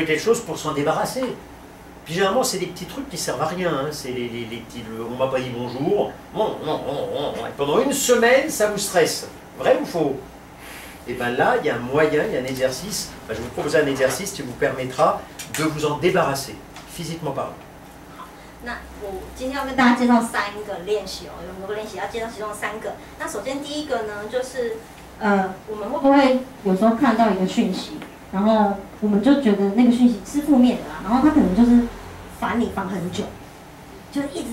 quelque chose pour s'en débarrasser. Puis généralement, c'est des petits trucs qui servent à rien. Hein. C'est les petits. On m'a pas dit bonjour. Et pendant une semaine, ça vous stresse. Vrai ou faux? Et bien là, il y a un moyen, il y a un exercice. Ben, je vais vous proposer un exercice qui vous permettra de vous en débarrasser, physiquement parlant. 那我今天要跟大家介绍3个练习哦，有很多个练习要介绍其中3个。那首先第一个呢，就是我们会不会有时候看到一个讯息，然后我们就觉得那个讯息是负面的啦，然后它可能就是烦你烦很久，就一直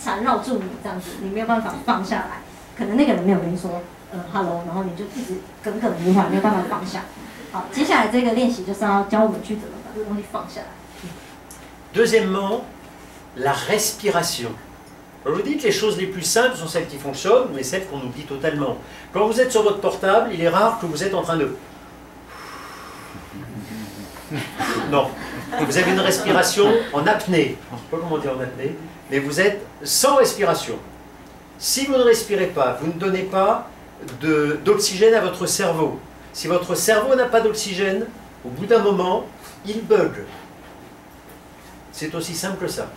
缠绕住你这样子，你没有办法放下来。可能那个人没有跟你说hello， 然后你就一直耿耿于怀，没有办法放下。好，接下来这个练习就是要教我们去怎么把这个东西放下来。Deuxièmement, la respiration. Alors je vous dis que les choses les plus simples sont celles qui fonctionnent, mais celles qu'on oublie totalement. Quand vous êtes sur votre portable, il est rare que vous êtes en train de... Non, vous avez une respiration en apnée. Je ne sais pas comment dire en apnée, mais vous êtes sans respiration. Si vous ne respirez pas, vous ne donnez pas d'oxygène à votre cerveau. Si votre cerveau n'a pas d'oxygène, au bout d'un moment, il bug. C'est aussi simple que ça.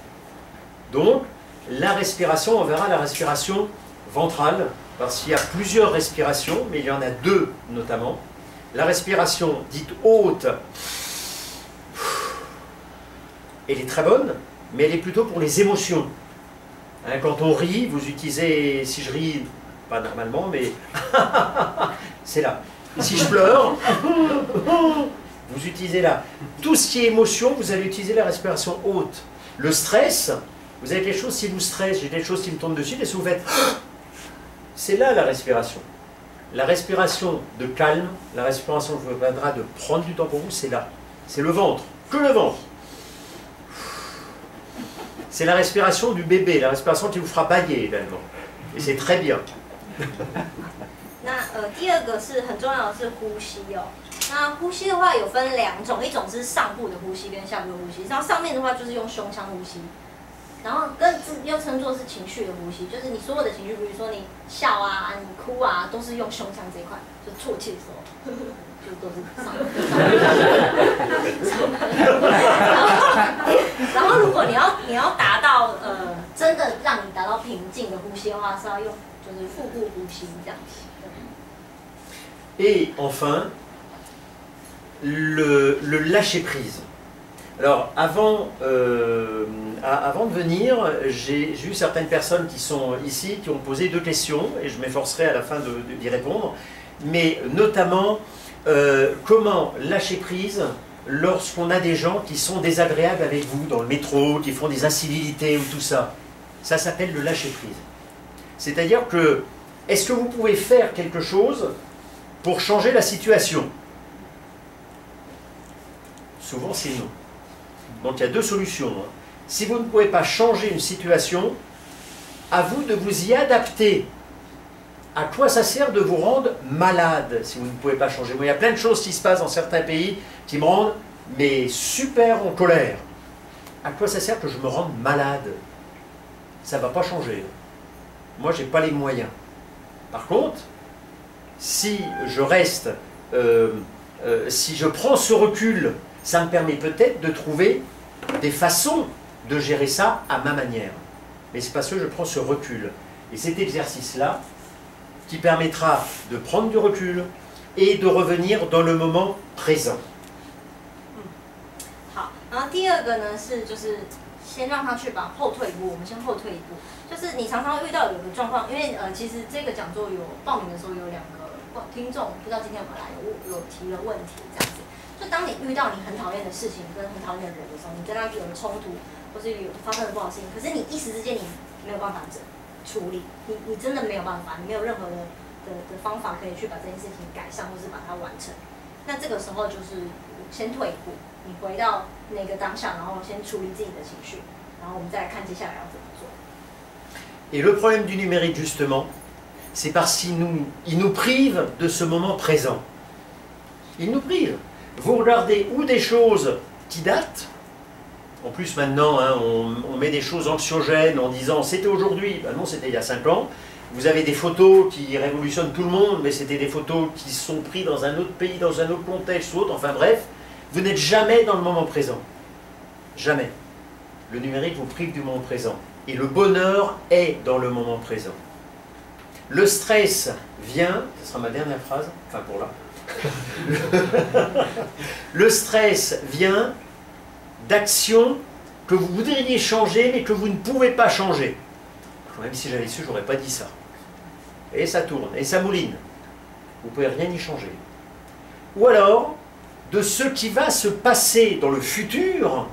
Donc, la respiration, on verra la respiration ventrale, parce qu'il y a plusieurs respirations, mais il y en a 2 notamment. La respiration dite haute, elle est très bonne, mais elle est plutôt pour les émotions. Hein, quand on rit, vous utilisez, si je ris, pas normalement, mais c'est là. Si je pleure, vous utilisez là. Tout ce qui est émotion, vous allez utiliser la respiration haute. Le stress, vous avez quelque chose qui vous stresse, j'ai quelque chose qui me tombe dessus, et si vous faites... C'est là la respiration. La respiration de calme, la respiration qui vous permettra de prendre du temps pour vous, c'est là. C'est le ventre, que le ventre. C'est la respiration du bébé, la respiration qui vous fera bailler également. Et c'est très bien. 那第二个是很重要的是呼吸哦。那呼吸的话有分2种，一种是上部的呼吸跟下部的呼吸。然后上面的话就是用胸腔呼吸，然后又称作是情绪的呼吸，就是你所有的情绪，比如说你笑啊、你哭啊，都是用胸腔这一块，就啜泣的时候，就都是上部。然后如果你要达到真的让你达到平静的呼吸的话，是要用就是腹部呼吸这样子。Et enfin, le lâcher prise. Alors, avant de venir, j'ai eu certaines personnes qui sont ici, qui ont posé 2 questions, et je m'efforcerai à la fin d'y répondre, mais notamment, comment lâcher prise lorsqu'on a des gens qui sont désagréables avec vous dans le métro, qui font des incivilités ou tout ça. Ça s'appelle le lâcher prise. C'est-à-dire que, est-ce que vous pouvez faire quelque chose pour changer la situation? Souvent c'est non. Donc il y a 2 solutions. Hein. Si vous ne pouvez pas changer une situation, à vous de vous y adapter. À quoi ça sert de vous rendre malade si vous ne pouvez pas changer? Moi, il y a plein de choses qui se passent dans certains pays qui me rendent mais super en colère. À quoi ça sert que je me rende malade? Ça ne va pas changer. Moi, je n'ai pas les moyens. Par contre, si je reste, si je prends ce recul, ça me permet peut-être de trouver des façons de gérer ça à ma manière. Mais c'est parce que je prends ce recul. Et cet exercice-là, qui permettra de prendre du recul et de revenir dans le moment présent. 好，然后第2个呢是就是先让他去吧，后退一步，我们先后退一步。就是你常常会遇到有一个状况，因为其实这个讲座有报名的时候有2个听众，不知道今天有没有来，有提了问题这样子。就当你遇到你很讨厌的事情跟很讨厌的人的时候，你跟他有冲突，或是有发生了不好的事情，可是你一时之间你没有办法处理，你真的没有办法，你没有任何的方法可以去把这件事情改善或是把它完成。那这个时候就是先退一步，你回到那个当下，然后先处理自己的情绪，然后我们再来看接下来要怎么做。Et le problème du numérique justement, c'est parce qu'il nous prive de ce moment présent. Il nous prive. Vous regardez ou des choses qui datent. En plus maintenant, hein, on met des choses anxiogènes en disant c'était aujourd'hui, ben non c'était il y a 5 ans. Vous avez des photos qui révolutionnent tout le monde, mais c'était des photos qui sont prises dans un autre pays, dans un autre contexte ou autre, enfin bref. Vous n'êtes jamais dans le moment présent. Jamais. Le numérique vous prive du moment présent. Et le bonheur est dans le moment présent. Le stress vient, ce sera ma dernière phrase, enfin pour là. Le stress vient d'actions que vous voudriez changer, mais que vous ne pouvez pas changer. Même si j'avais su, j'aurais pas dit ça. Et ça tourne, et ça mouline. Vous ne pouvez rien y changer. Ou alors, de ce qui va se passer dans le futur,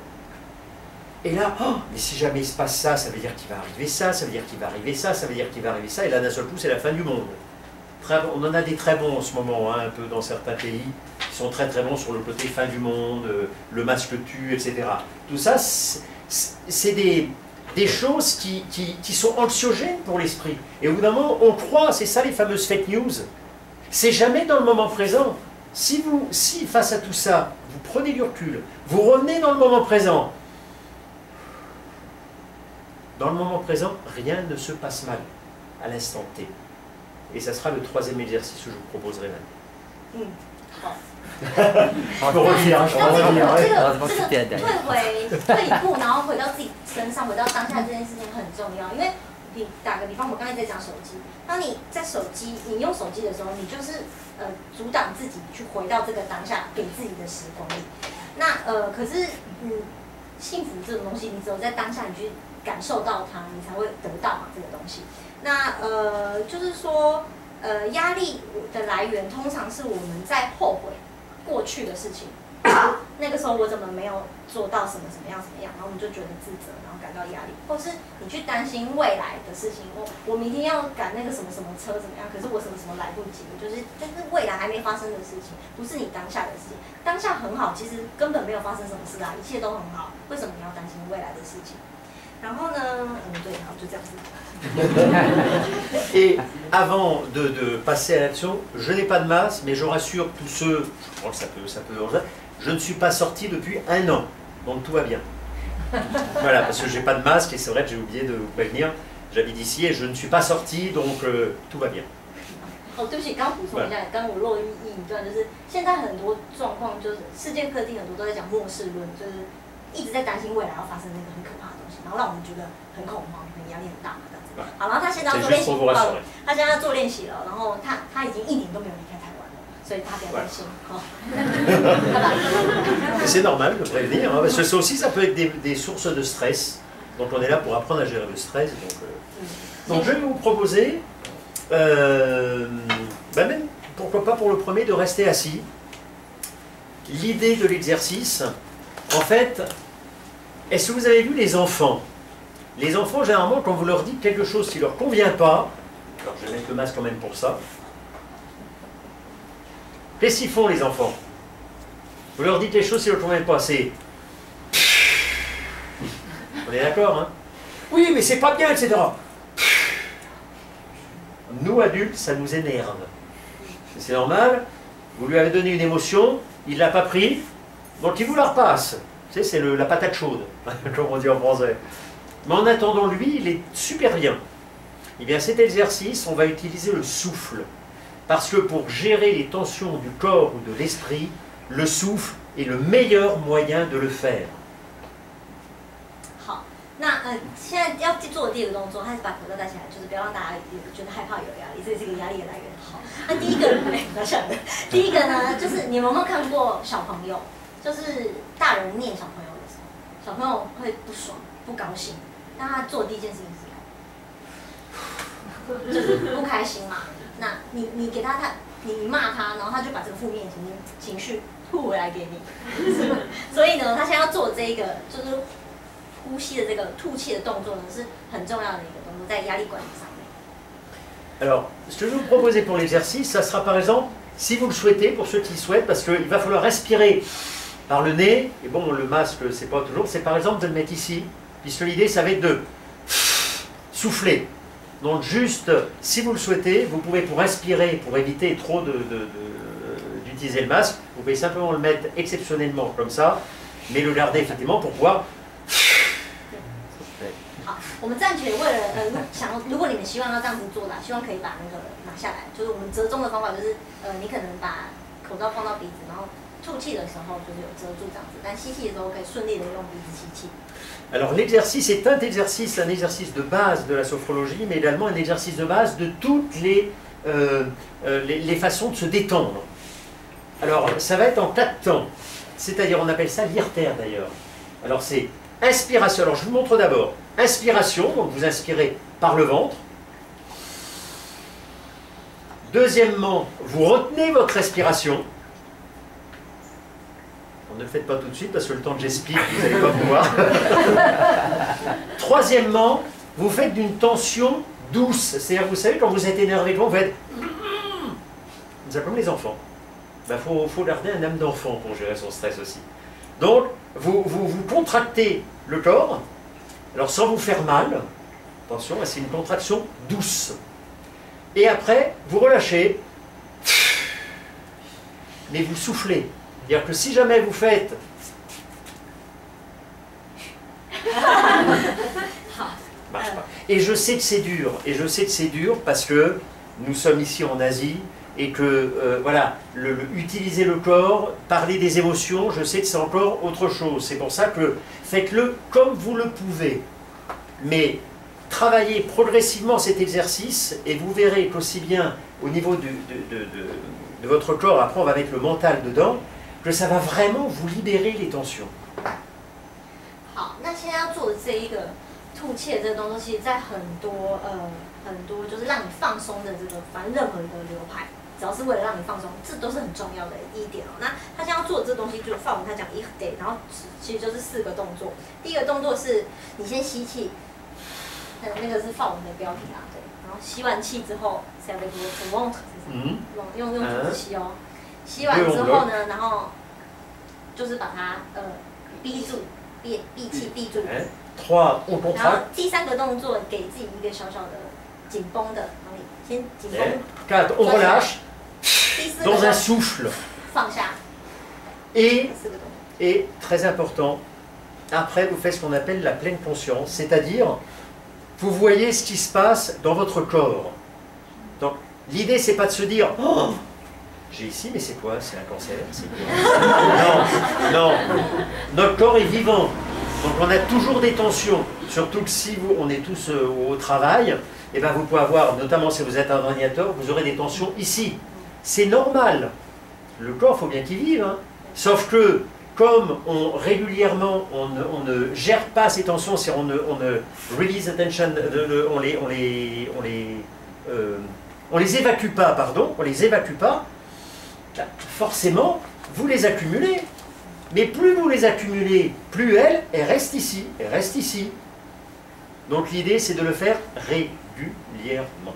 et là, oh, mais si jamais il se passe ça, ça veut dire qu'il va arriver ça, ça veut dire qu'il va arriver ça, ça veut dire qu'il va arriver ça, et là d'un seul coup c'est la fin du monde. On en a des très bons en ce moment, hein, un peu dans certains pays, qui sont très très bons sur le côté fin du monde, le masque tue, etc. Tout ça, c'est des choses qui sont anxiogènes pour l'esprit. Et au bout d'un moment, on croit, c'est ça les fameuses fake news, c'est jamais dans le moment présent. Si face à tout ça, vous prenez du recul, vous revenez dans le moment présent, dans le moment présent, rien ne se passe mal à l'instant T. Et ça sera le troisième exercice que je vous proposerai maintenant. 好，我会讲，我会讲。这个退一步，然后回到自己身上，回到当下这件事情很重要。因为你打个比方，我刚才在讲手机，当你在手机，你用手机的时候，你就是阻挡自己去回到这个当下，给自己的时光里。那可是幸福这种东西，你只有在当下你去感受到它，你才会得到嘛这个东西。那就是说压力的来源通常是我们在后悔过去的事情，那个时候我怎么没有做到什么样，然后我们就觉得自责，然后感到压力，或是你去担心未来的事情，我明天要赶那个什么车怎么样，可是我什么来不及，就是这是未来还没发生的事情，不是你当下的事情。当下很好，其实根本没有发生什么事啊，一切都很好，为什么你要担心未来的事情？然后呢，对，好，就这样子。Et avant de passer à l'action, je n'ai pas de masque, mais je rassure tous ceux, je crois que ça peut, je ne suis pas sorti depuis 1 an, donc tout va bien. Voilà, parce que j'ai pas de masque et c'est vrai que j'ai oublié de vous prévenir, j'habite ici et je ne suis pas sorti, donc tout va bien. 哦，对不起，刚补充一下，刚我漏一段，就是现在很多状况，就是世界各地很多都在讲末世论，就是一直在担心未来要发生那个很可怕的东西，然后让我们觉得很恐慌、很压力很大嘛，这样子。好，然后他现在要做练习，他现在要做练习了，然后他已经1年都没有离开台湾了，所以他不要担心。好，C'est normal de prévenir, hein, parce que ça aussi ça peut être des sources de stress. Donc on est là pour apprendre à gérer le stress. Donc je vais vous proposer, même pourquoi pas pour le premier, de rester assis. L'idée de l'exercice, en fait, est-ce que vous avez vu les enfants? Les enfants, généralement, quand vous leur dites quelque chose qui ne leur convient pas, alors je vais mettre le masque quand même pour ça, qu'est-ce qu'ils font les enfants? Vous leur dites les choses qui ne leur conviennent pas, c'est... On est d'accord, hein? Oui, mais c'est pas bien, etc. Nous, adultes, ça nous énerve. C'est normal, vous lui avez donné une émotion, il ne l'a pas pris, donc il vous la repasse. Tu sais, c'est la patate chaude, comme on dit en français. Mais en attendant, lui, il est super bien. Eh bien, cet exercice, on va utiliser le souffle. Parce que pour gérer les tensions du corps ou de l'esprit, le souffle est le meilleur moyen de le faire. 好，那现在要做的第2个动作，还是把口罩戴起来，就是不要让大家觉得害怕有压力，这也是一个压力的来源。好，那第一个，拿下来。第一个呢，就是你们有没有看过小朋友，就是大人念小朋友的时候，小朋友会不爽、不高兴，那他做的第一件事情是就是不开心嘛。那你给他你骂他，然后他就把这个负面情绪吐回来给你。所以呢，他现在要做这一个就是呼吸的这个吐气的动作呢，是很重要的一个动作，在压力管理上面。Alors, ce que je vais vous proposer pour l'exercice, ça sera par exemple, si vous le souhaitez, pour ceux qui souhaitent, parce qu'il va falloir respirer par le nez, et bon, le masque, c'est pas toujours, c'est par exemple de le mettre ici, puisque l'idée, ça va être de souffler. Donc juste, si vous le souhaitez, vous pouvez pour respirer, pour éviter trop d'utiliser le masque, vous pouvez simplement le mettre exceptionnellement comme ça, mais le garder effectivement pour pouvoir... 好，我们暂且为了如果你们希望要这样子做的，希望可以把那个拿下来，就是我们折中的方法就是你可能把口罩放到鼻子，然后吐气的时候就是有遮住这样子，但吸气的时候可以顺利的用鼻子吸气。Alors l'exercice est un exercice de base de la sophrologie, mais également un exercice de base de toutes les façons de se détendre. Alors ça va être en 4 temps, c'est-à-dire on appelle ça l'irtère d'ailleurs. Alors c'est inspiration, alors je vous montre d'abord. Inspiration, donc vous inspirez par le ventre. Deuxièmement, vous retenez votre respiration. Ne le faites pas tout de suite parce que le temps que j'explique, vous n'allez pas pouvoir. Troisièmement, vous faites d'une tension douce. C'est-à-dire, vous savez, quand vous êtes énervé, vous faites... C'est comme les enfants. Il faut garder un âme d'enfant pour gérer son stress aussi. Donc, vous contractez le corps, alors sans vous faire mal. Attention, c'est une contraction douce. Et après, vous relâchez, mais vous soufflez. C'est-à-dire que si jamais vous faites... marche pas. Et je sais que c'est dur, parce que nous sommes ici en Asie, et que, voilà, utiliser le corps, parler des émotions, je sais que c'est encore autre chose. C'est pour ça que faites-le comme vous le pouvez. Mais travaillez progressivement cet exercice, et vous verrez qu'aussi bien au niveau de votre corps, après on va mettre le mental dedans, que ça va vraiment vous libérer les tensions. 好，那现在要做的这一个吐气的这个动作，其实在很多就是让你放松的这个，反正任何一个流派，只要是为了让你放松，这都是很重要的一点哦。那他现在要做的这东西，就是法文他讲 irte， 然后其实就是4个动作。第一个动作是你先吸气，那个是法文的标题啊，对。然后吸完气之后 ，c'est avec votre ventre， 用肚子吸哦。吸完之后呢，然后就是把它闭住，闭气闭住。然后第3个动作给自己一个小小的紧绷的，然后先紧绷。On relâche. 第4个 Dans un souffle. 放下。Et très important, après vous faites ce qu'on appelle la pleine conscience, c'est-à-dire vous voyez ce qui se passe dans votre corps. Donc l'idée c'est pas de se dire oh, j'ai ici, mais c'est quoi? C'est un cancer? C'est quoi? Non, notre corps est vivant. Donc on a toujours des tensions. Surtout que si on est tous au travail, et ben vous pouvez avoir, notamment si vous êtes un ordinateur, vous aurez des tensions ici. C'est normal. Le corps, il faut bien qu'il vive. Hein. Sauf que, comme régulièrement, on ne gère pas ces tensions, on ne release attention, on les évacue pas, pardon, on les évacue pas, forcément, vous les accumulez. Mais plus vous les accumulez, plus elles restent ici, elles restent ici. Donc l'idée, c'est de le faire régulièrement.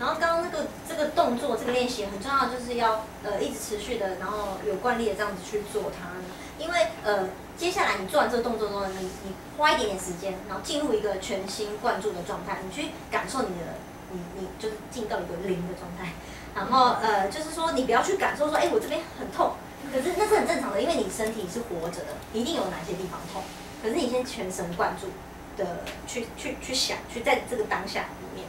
然后刚刚这个动作，这个练习很重要，就是要一直持续的，然后有惯例的这样子去做它。因为接下来你做完这个动作之后，你花一点点时间，然后进入一个全心贯注的状态，你去感受你就是进到一个零的状态。然后就是说你不要去感受说，哎，我这边很痛，可是那是很正常的，因为你身体是活着的，一定有哪些地方痛。可是你先全神贯注的去想，去在这个当下里面。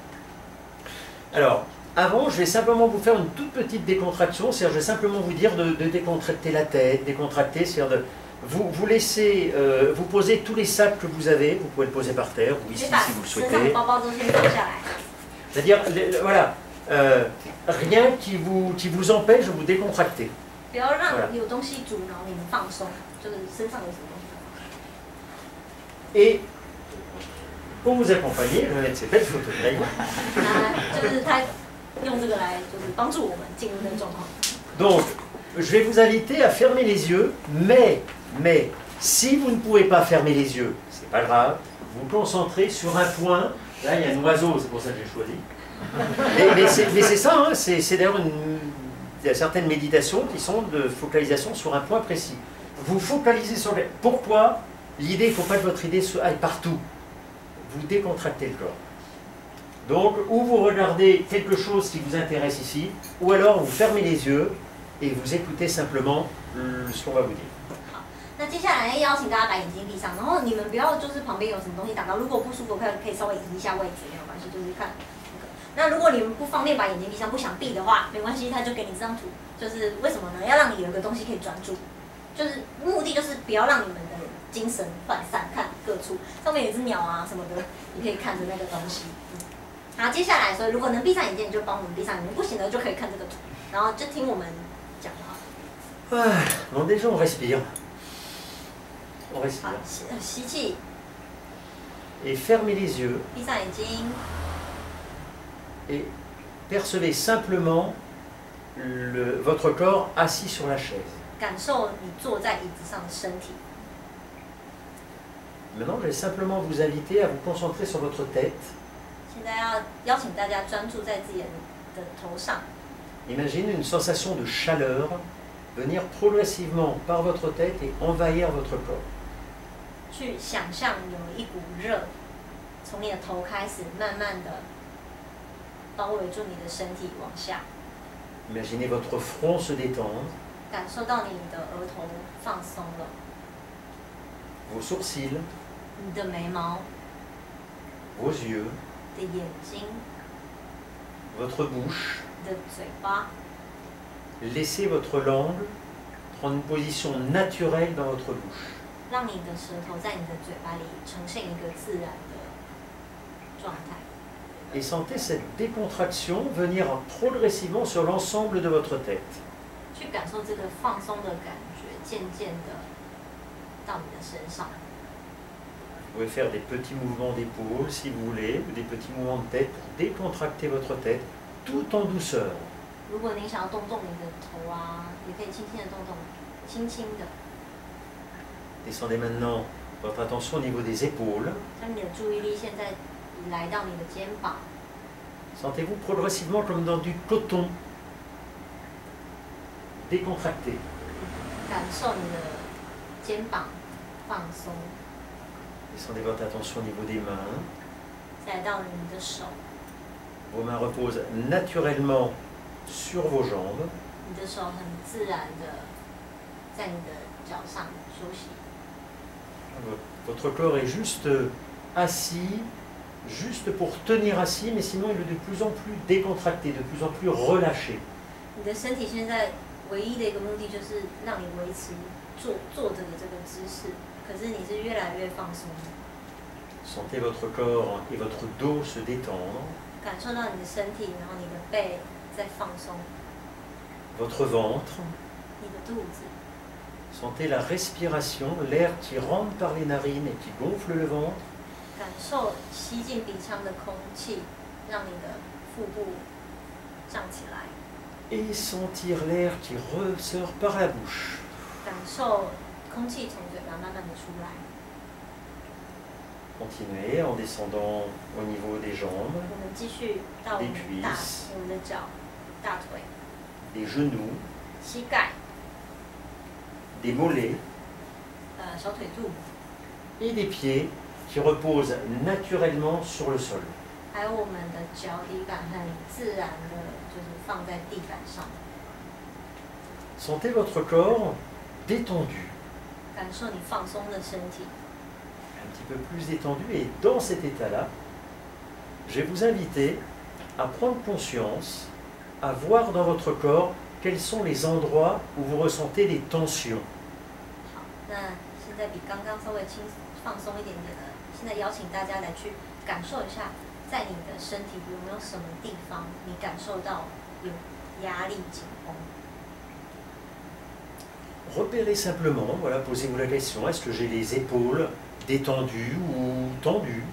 Alors, avant, je vais simplement vous faire une toute petite décontraction, c'est-à-dire je vais simplement vous dire de décontracter la tête, décontracter, c'est-à-dire de vous laisser, vous poser tous les sacs que vous avez, vous pouvez le poser par terre ou ici si vous le souhaitez. C'est-à-dire, voilà, rien qui vous empêche de vous décontracter. Voilà. Et pour vous accompagner, je vais mettre ces belles photos de Donc, je vais vous inviter à fermer les yeux, mais si vous ne pouvez pas fermer les yeux, c'est pas grave, vous concentrez sur un point. Là, il y a un oiseau, c'est pour ça que j'ai choisi. Mais c'est ça, hein, c'est d'ailleurs il y a certaines méditations qui sont de focalisation sur un point précis. Vous focalisez sur les... Pourquoi? L'idée, il ne faut pas que votre idée aille partout. Vous décontractez le corps. Donc, ou vous regardez quelque chose qui vous intéresse ici, ou alors vous fermez les yeux et vous écoutez simplement ce qu'on va vous dire. 那接下来邀请大家把眼睛闭上，然后你们不要就是旁边有什么东西挡到，如果不舒服可以稍微移一下位置，没有关系，就是看那个。那如果你们不方便把眼睛闭上，不想闭的话，没关系，他就给你这张图，就是为什么呢？要让你有一个东西可以专注，就是目的就是不要让你们的精神涣散，看各处。上面有一只鸟啊什么的，你可以看着那个东西。好，接下来，所以如果能闭上眼睛，你就帮我们闭上眼睛；不行的就可以看这个图，然后就听我们讲话。Ah, bon, déjà, on respire. On 好 respire. 吸气， Et fermez les yeux 闭上眼睛， et percevez simplement votre corps assis sur la chaise. 感受你坐在椅子上的身体。 Maintenant, je vais simplement vous inviter à vous concentrer sur votre tête. 现在要邀请大家专注在自己的头上， Imaginez une sensation de chaleur venir progressivement par votre tête et envahir votre corps. 去想象有一股热从你的头开始，慢慢的包围住你的身体往下， Imaginez votre front se détendre, 感受到你的额头放松了， vos sourcils, 你的眉毛、 vos yeux, 你的眼睛、 votre bouche. 你的嘴巴， Laissez votre langue prendre une position naturelle dans votre bouche. 让你的舌头在你的嘴巴里呈现一个自然的状态。 Et sentez cette décontraction venir progressivement sur l'ensemble de votre tête. 去感受这个放松的感觉，渐渐的到你的身上。 Vous pouvez faire des petits mouvements d'épaule si vous voulez, ou des petits mouvements de tête pour décontracter votre tête tout en douceur. 如果您想要动动你的头啊，也可以轻轻的动动，轻轻的。 Descendez maintenant votre attention au niveau des épaules. 将你的注意力现在来到你的肩膀， Sentez-vous progressivement comme dans du coton. Décontracté. 感受你的肩膀放松， Descendez votre attention au niveau des mains. 再来到你的手， Vos mains reposent naturellement sur vos jambes. 你的手很自然的在你的脚上休息。 Votre corps est juste assis, juste pour tenir assis, mais sinon il est de plus en plus décontracté, de plus en plus relâché. 你的身体现在唯一的一个目的就是让你维持坐着的这个姿势，可是你是越来越放松， Sentez votre corps et votre dos se détendre, 感受到你的身体，然后你的背在放松， votre ventre. 你的肚子， Sentez la respiration, l'air qui rentre par les narines et qui gonfle le ventre. 感受吸进鼻腔的空气，让你的腹部胀起来， Et sentir l'air qui ressort par la bouche. 感受空气从嘴巴慢慢的出来。 Continuez en descendant au niveau des jambes, 我们继续到我们的我们的脚、大腿、 des genoux, 膝盖、 des mollets 小腿肚， et des pieds qui reposent naturellement sur le sol. 还有我们的脚底板很自然的，就是放在地板上， Sentez votre corps détendu, 感受你放松的身体。 un petit peu plus détendu. Et dans cet état-là, je vais vous inviter à prendre conscience, à voir dans votre corps quels sont les endroits où vous ressentez des tensions. 好，那现在比刚刚稍微放松一点点的，现在邀请大家来去感受一下，在你的身体有没有什么地方你感受到有压力、紧绷？ Repérez simplement, voilà, posez-vous la question, est-ce que j'ai les épaules détendues ou tendues?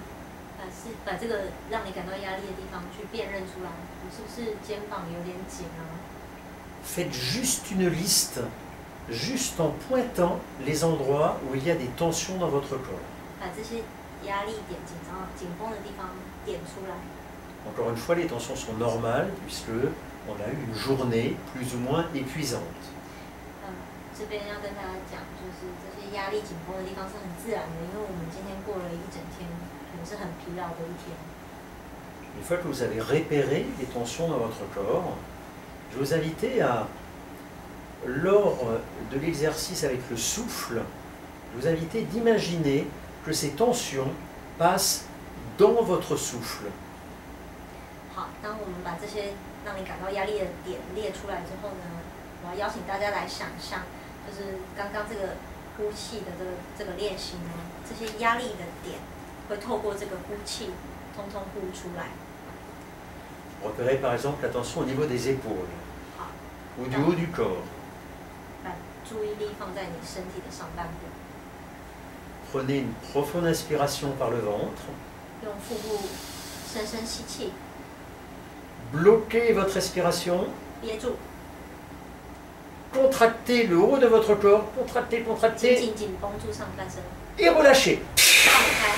是把这个让你感到压力的地方去辨认出来，你是不是肩膀有点紧啊？ Faites juste une liste, juste en pointant les endroits où il y a des tensions dans votre corps. 把这些压力点、紧绷的地方点出来。 Encore une fois, les tensions sont normales puisque on a eu une journée plus ou moins épuisante. 这边要跟大家讲，就是这些压力紧绷的地方是很自然的，因为我们今天过了一整天，可能是很疲劳的一天。 Une fois que vous avez repéré les tensions dans votre corps, je vais vous inviter à, lors de l'exercice avec le souffle, je vous inviter d'imaginer que ces tensions passent dans votre souffle. 好，当我们把这些让你感到压力的点列出来之后呢，我要邀请大家来想象，就是刚刚这个呼气的这个练习呢，这些压力的点会透过这个呼气，通通呼出来。Repérez par exemple la tension au niveau des épaules 好， ou du haut du corps. 把注意力放在你身体的上半部， Prenez une profonde inspiration par le ventre. 用腹部深深吸气， Bloquez votre respiration. 憋住， Contractez le haut de votre corps. Contractez, 紧 contractez. 紧紧绷住上半身， Et relâchez. 放开，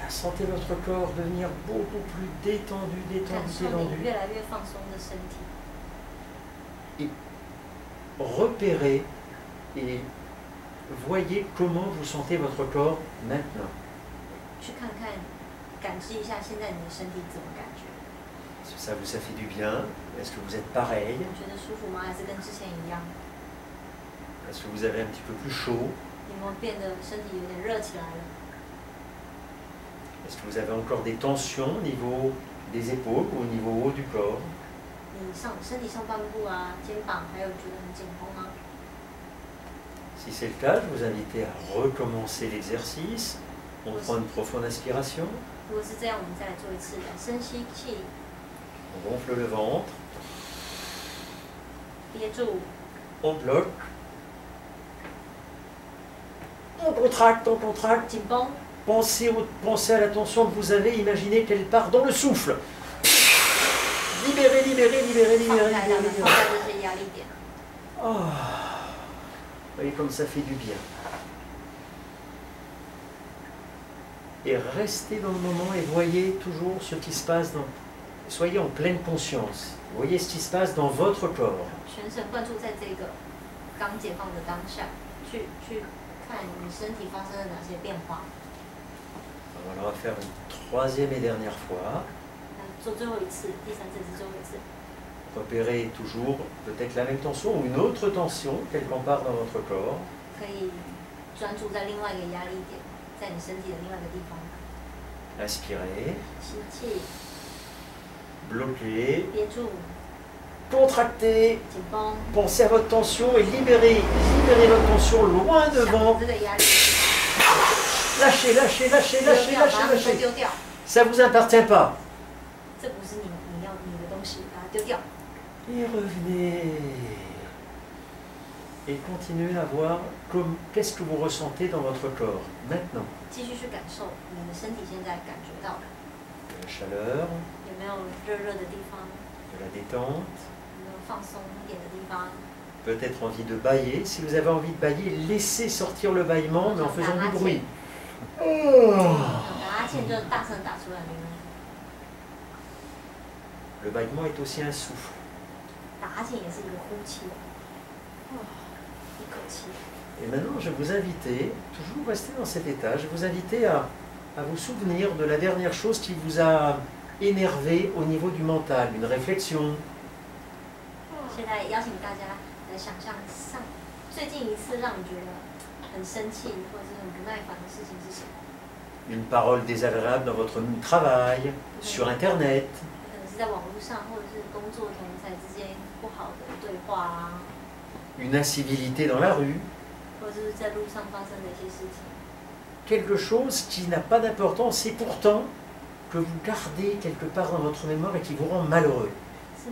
Sentez votre corps devenir beaucoup plus détendu, 感 détendu, 受你 détendu. 越来越放松的身体。 Repérez et voyez comment vous sentez votre corps maintenant. 去看看，感知一下现在你的身体怎么感觉？ Est-ce que ça vous a fait du bien? Est-ce que vous êtes pareil? 你觉得舒服吗？还是跟之前一样？ Est-ce que vous avez un petit peu plus chaud? 有没有变得身体有点热起来了？ Est-ce que vous avez encore des tensions au niveau des épaules ou au niveau haut du corps? 你身体上半部啊，肩膀还有觉得很紧绷吗？ Si c'est le cas, je vous invite à recommencer l'exercice. On prend une profonde inspiration, 如果是这样，我们再来做一次，深吸气， on gonfle le ventre, 憋住， on bloque, on contracte, on contracte. 紧绷， Pensez à la tension que vous avez, imaginez qu'elle part dans le souffle. Libérez, libérez, libérez, 放 libérez, 开它 libérez, 们，放 libérez. 开这些压力点。 Vous voyez comme ça fait du bien. Et restez dans le moment et voyez toujours ce qui se passe dans... Soyez en pleine conscience. Voyez ce qui se passe dans votre corps. 全神贯注在这个刚解放的当下，去看你身体发生了哪些变化。 Alors on va faire une troisième et dernière fois. 那做最后一次，第三次是最后一次。 Repérez toujours peut-être la même tension ou une autre tension quelque part dans votre corps. 可以专注在另外一个压力点，在你身体的另外一个地方。 Inspirez, 吸气， bloquez, 憋住， contractez. 紧绷， Pensez à votre tension et libérez votre tension loin 想着 devant. 这个压力， Lâchez, lâchez, lâchez, 丢 lâchez, 掉，把 lâchez, 它们都 lâchez. 丢掉。 Ça ne vous appartient pas. 这不是你的东西，把它丢掉。 Et revenez. Et continuez à voir qu'est-ce que vous ressentez dans votre corps maintenant. 继续去感受你的身体现在感觉到的， De la chaleur, 有没有热热的地方， de la détente, 有没有放松一点的地方？ peut-être envie de bâiller. Si vous avez envie de bâiller, laissez sortir le bâillement mais en faisant du bruit. 打哈欠就大声打出来没关系， Le bâillement est aussi un souffle. 打哈欠也是一个呼气，一口气。 Et maintenant, je vais vous inviter, toujours rester dans cet état, je vais vous inviter à vous souvenir de la dernière chose qui vous a énervé au niveau du mental, une réflexion, 现在邀请大家来想象最近一次让你觉得很生气或者是很不耐烦的事情是什么？ une parole désagréable dans votre travail, sur Internet, 可能是在网络上，或者是工作同才之间不好的对话啊， une incivilité dans la rue, 或者是在路上发生的一些事情， quelque chose qui n'a pas d'importance et pourtant que vous gardez quelque part dans votre mémoire et qui vous rend malheureux. 是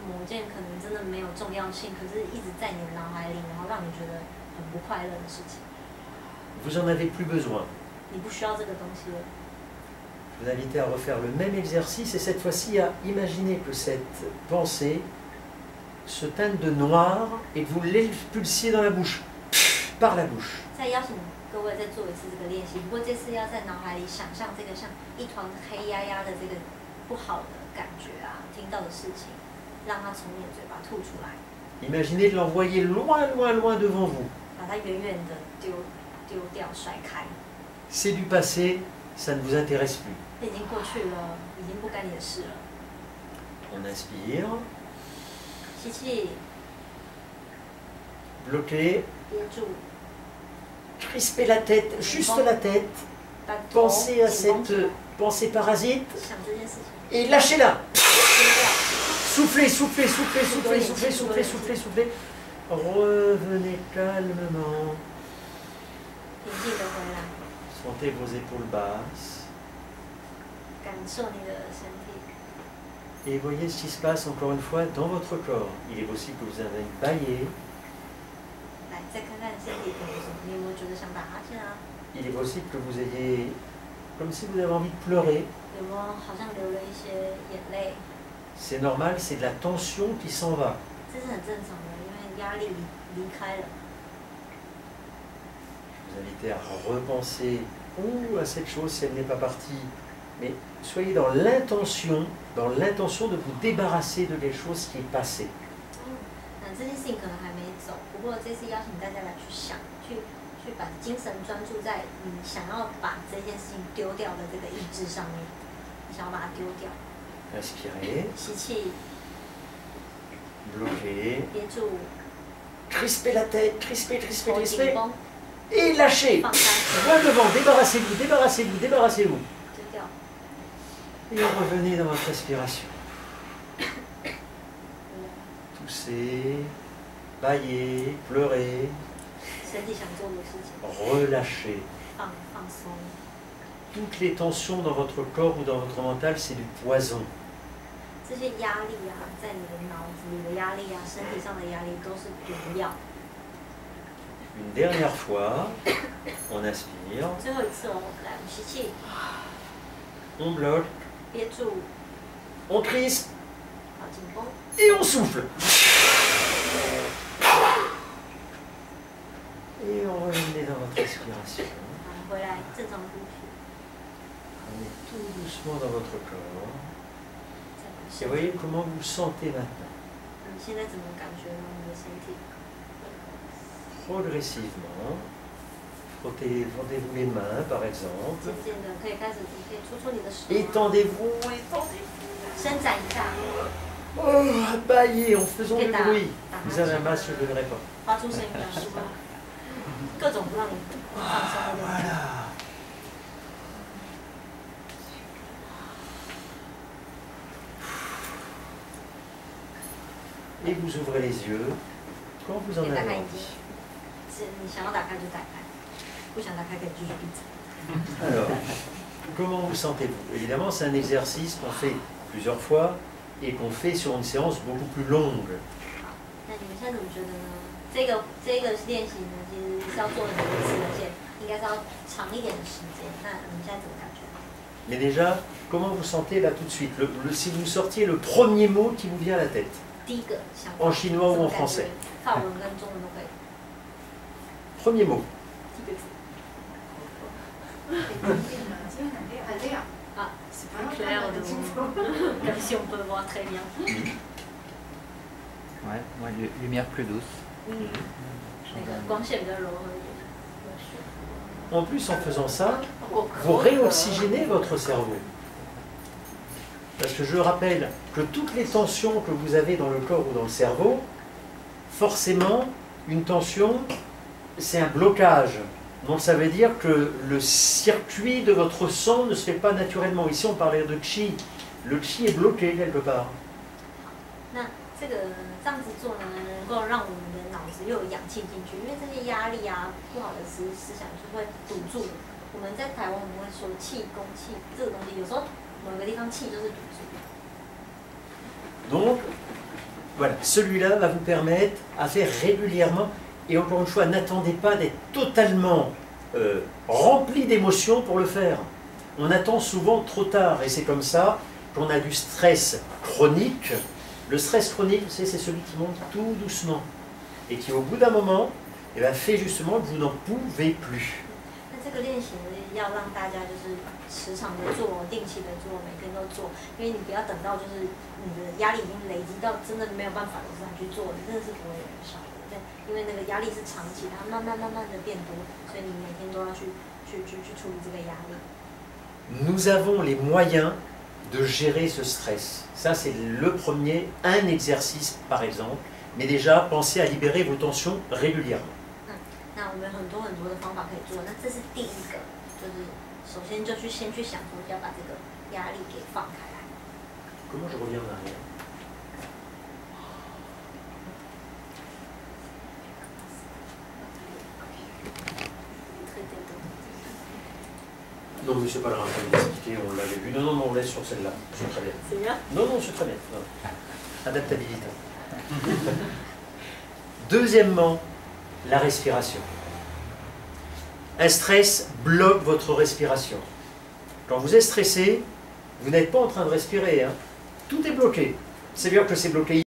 某件可能真的没有重要性，可是一直在你的脑海里，然后让你觉得很不快乐的事情， Vous n'en avez plus besoin. 你不需要这个东西了。 Je vous invite à refaire le même exercice et cette fois-ci à imaginer que cette pensée se teinte de noir et que vous l'expulsiez dans la bouche, par la bouche. 再邀请各位再做一次这个练习，不过这次要在脑海里想象这个像一团黑压压的这个不好的感觉啊，听到的事情，让它从你的嘴巴吐出来， Imaginez de l'envoyer loin, loin, loin devant vous. 把它远远的丢掉，甩开。 C'est du passé, ça ne vous intéresse plus. 这已经过去了，已经不干你的事了。 On inspire, 吸气， bloquez, 憋住， crispez la tête, juste la tête. 把头 Pensez à 紧绷起来 cette pensée parasite. 想这件事情。Et lâchez-la. 丢掉， Soufflez, soufflez, soufflez, soufflez, soufflez, soufflez, soufflez, soufflez. Revenez calmement. 平静的回来， Sentez vos épaules basses. 感受你的身体。 Et voyez ce qui se passe encore une fois dans votre corps. Il est possible que vous ayez baillé. 来，再看看身体怎么说，你有没有觉得想打哈欠啊？ Il est possible que vous ayez, comme si vous avez envie de pleurer. 有没有好像流了一些眼泪？ C'est normal, c'est de la tension qui s'en va. 这是很正常的，因为压力离开了。 Je vous invite à repenser à cette chose si elle n'est pas partie. Mais soyez dans l'intention de vous débarrasser de quelque chose qui est passé. 这件事情可能还没走，不过这次邀请大家来去想，去把精神专注在你想要把这件事情丢掉的这个意志上面，你想要把它丢掉。 Inspirez, 吸气， bloquez, 憋住， crispez la tête, crispez, crispez, 头紧 crispez, 绷， et lâchez. 放开， Loin devant, débarrassez-vous, débarrassez-vous, débarrassez-vous. 丢掉， Et revenez dans votre respiration. Toussez, baillez, pleurez, 身体想做的事情， relâchez. 放松。 Toutes les tensions dans votre corps ou dans votre mental, c'est du poison. 这些压力啊，在你的脑子里的压力啊，身体上的压力都是毒药。 Une dernière fois, on inspire, 最后一次哦，来，我们吸气， on bloque, 憋住， on crispe 好紧绷， et on souffle. Et on revenez dans votre respiration. 好，回来正常呼吸。 Prenez tout doucement dans votre corps. 再 Et 往 voyez 身体 comment vous sentez maintenant. 你现在怎么感觉到你的身体？ Progressivement, frottez-vous les mains par exemple. 渐渐的可以开始，你可以搓搓你的手啊， Étendez-vous, étendez-vous. 伸展一下， Oh, baillez en faisant du Et bruit. t'as- Vous avez un masque, je ne le donnerai pas. 发出声音啊，是吧？各种让你放松的东西。 Voilà. Et vous ouvrez les yeux quand vous en 可以打 avez 开眼 envie. 睛，是你想要打开就打开，不想打开可以继续闭着。 Alors, comment vous sentez-vous? Évidemment, c'est un exercice qu'on fait plusieurs fois et qu'on fait sur une séance beaucoup plus longue. 好，那你们现在怎么觉得呢？这个练习呢，其实是要做很多次，而且应该是要长一点的时间。那你们现在怎么感觉？ Mais déjà, comment vous sentez là tout de suite? Si vous sortiez le premier mot qui vous vient à la tête, 第一个想法 en chinois 怎 ou 么 en 感觉 français. 法文跟中文都可以。 Premier mot. 第一个字很亮， 啊，c'est plus clair de comme si on peut voir très bien。 Ouais, moi, lumière plus douce. 嗯，那个光线比较柔和一点。 En plus, en faisant ça, vous réoxygénez votre cerveau. Parce que je rappelle que toutes les tensions que vous avez dans le corps ou dans le cerveau, forcément, une tension, c'est un blocage. Donc ça veut dire que le circuit de votre sang ne se fait pas naturellement. Ici, on parlait de chi. Le chi est bloqué quelque part. 那这个这样子做呢，能够让我们的脑子又有氧气进去，因为这些压力啊、不好的思想就会堵住。我们在台湾我们会说气功气这个东西，有时候某个地方气就是堵住。 Donc, voilà, celui-là va vous permettre à faire régulièrement. Et encore une fois, n'attendez pas d'être totalement rempli d'émotions pour le faire. On attend souvent trop tard. Et c'est comme ça qu'on a du stress chronique. Le stress chronique, vous savez, c'est celui qui monte tout doucement. Et qui, au bout d'un moment, eh ben, fait justement que vous n'en pouvez plus. 那这个练习呢，要让大家就是时常的做、定期的做，每天都做，因为你不要等到就是你的压力已经累积到真的没有办法的时候去做，你真的是不会有效的。对，因为那个压力是长期，它慢慢的变多，所以你每天都要去处理这个压力。 Nous avons les moyens de gérer ce stress. Ça, c'est le premier, un exercice par exemple. Mais déjà, pensez à libérer vos tensions régulièrement. 那我们有很多的方法可以做，那这是第一个，就是首先就先去想说要把这个压力给放开来。Comment je reviens en arrière? Non, mais c'est pas grave, on va expliquer, on l'avait vu. Non, non, non, on laisse sur celle-là. C'est très bien. C'est bien. Non, non, c'est très bien. Non. Adaptabilité. Deuxièmement, la respiration. Un stress bloque votre respiration. Quand vous êtes stressé, vous n'êtes pas en train de respirer. Hein. Tout est bloqué. C'est-à-dire que c'est bloqué